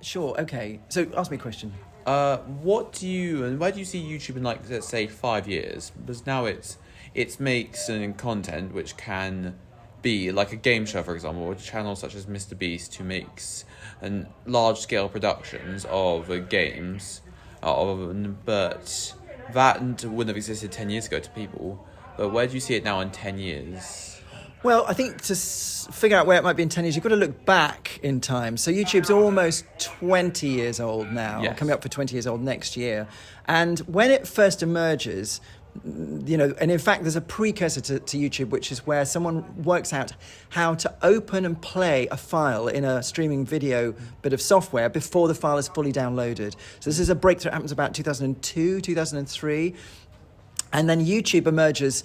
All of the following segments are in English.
Sure. Okay. So ask me a question. What do you and where do you see YouTube in, like, let's say 5 years? Because now it makes content which can be like a game show, for example, or a channel such as Mr. Beast, who makes large scale productions of games, but that wouldn't have existed 10 years ago to people. But where do you see it now in 10 years? Well, I think to figure out where it might be in 10 years, you've got to look back in time. So YouTube's almost 20 years old now, Yes. coming up for 20 years old next year. And when it first emerges, and in fact, there's a precursor to YouTube, which is where someone works out how to open and play a file in a streaming video bit of software before the file is fully downloaded. So this is a breakthrough that happens about 2002, 2003. And then YouTube emerges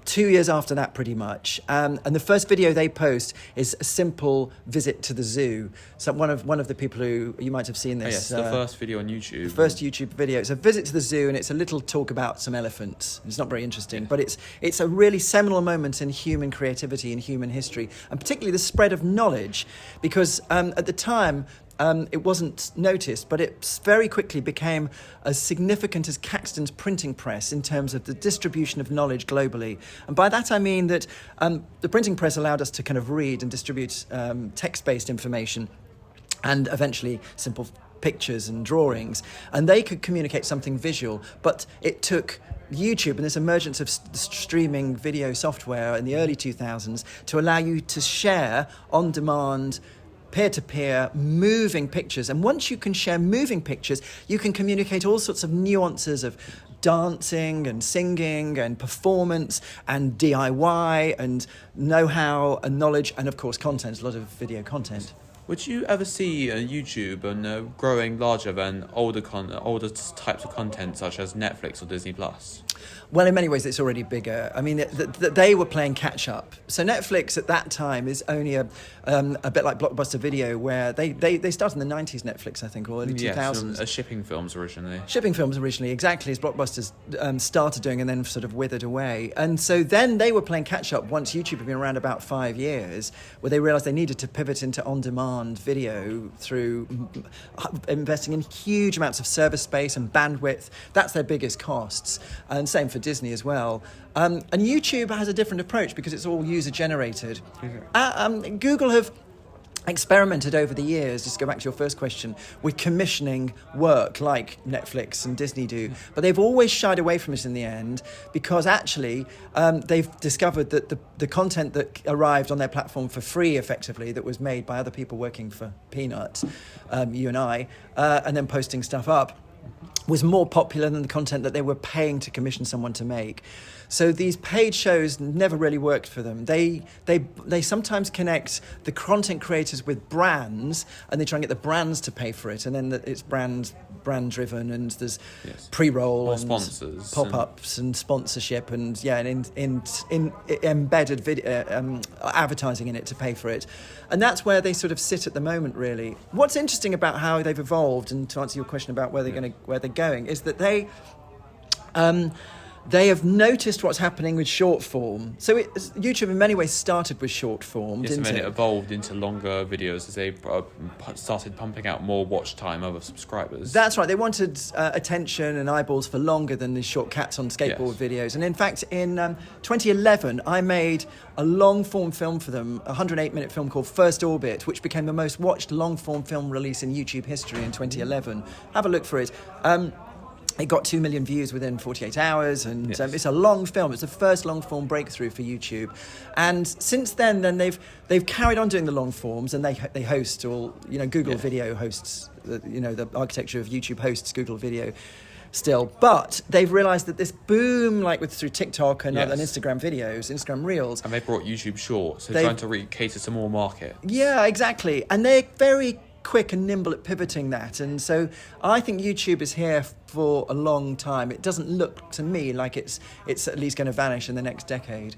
2 years after that, pretty much. And the first video they post is a simple visit to the zoo. So one of the people who you might have seen this. Yes, the first video on YouTube. The first YouTube video. It's a visit to the zoo, and it's a little talk about some elephants. It's not very interesting, but it's a really seminal moment in human creativity and human history, and particularly the spread of knowledge, because at the time, it wasn't noticed, but it very quickly became as significant as Caxton's printing press in terms of the distribution of knowledge globally. And by that I mean that the printing press allowed us to kind of read and distribute text-based information and eventually simple pictures and drawings. And they could communicate something visual, but it took YouTube and this emergence of streaming video software in the early 2000s to allow you to share on-demand, peer-to-peer, moving pictures. And once you can share moving pictures, you can communicate all sorts of nuances of dancing and singing and performance and DIY and know-how and knowledge and, of course, content, a lot of video content. Would you ever see YouTube growing larger than older types of content such as Netflix or Disney Plus? Well, in many ways, it's already bigger. I mean, they were playing catch-up. So Netflix at that time is only a bit like Blockbuster Video, where they started in the 90s, Netflix, I think, or early 2000s. Yes, shipping films originally. Shipping films originally, exactly, as Blockbusters started doing and then sort of withered away. And so then they were playing catch-up once YouTube had been around about 5 years, where they realised they needed to pivot into on-demand video through investing in huge amounts of server space and bandwidth. That's their biggest costs. And same for Disney as well. And YouTube has a different approach because it's all user-generated. Mm-hmm. Google have experimented over the years, just to go back to your first question, with commissioning work like Netflix and Disney do. But they've always shied away from it in the end because actually they've discovered that the content that arrived on their platform for free, effectively, that was made by other people working for peanuts, you and I, and then posting stuff up, was more popular than the content that they were paying to commission someone to make. So these paid shows never really worked for them. They sometimes connect the content creators with brands, and they try and get the brands to pay for it, and then it's brand driven, and there's pre-roll and sponsors, pop-ups and sponsorship, and in embedded video advertising in it to pay for it. And that's where they sort of sit at the moment, really. What's interesting about how they've evolved, and to answer your question about where they're going, is that they have noticed what's happening with short form. So YouTube in many ways started with short form, yes, didn't and then it? It evolved into longer videos as they started pumping out more watch time over subscribers. That's right. They wanted attention and eyeballs for longer than the short cats on skateboard videos. And in fact, in 2011, I made a long-form film for them, a 108-minute film called First Orbit, which became the most watched long-form film release in YouTube history in 2011. Have a look for it. It got 2 million views within 48 hours, and it's a long film. It's the first long-form breakthrough for YouTube. And since then they've carried on doing the long forms, and they host all, Google Video hosts, the architecture of YouTube hosts Google Video still. But they've realised that this boom, through TikTok and Instagram videos, Instagram Reels. And they brought YouTube Shorts, so trying to cater to more market. Yeah, exactly. And they're very quick and nimble at pivoting that, and so I think YouTube is here for a long time. It doesn't look to me like it's at least going to vanish in the next decade.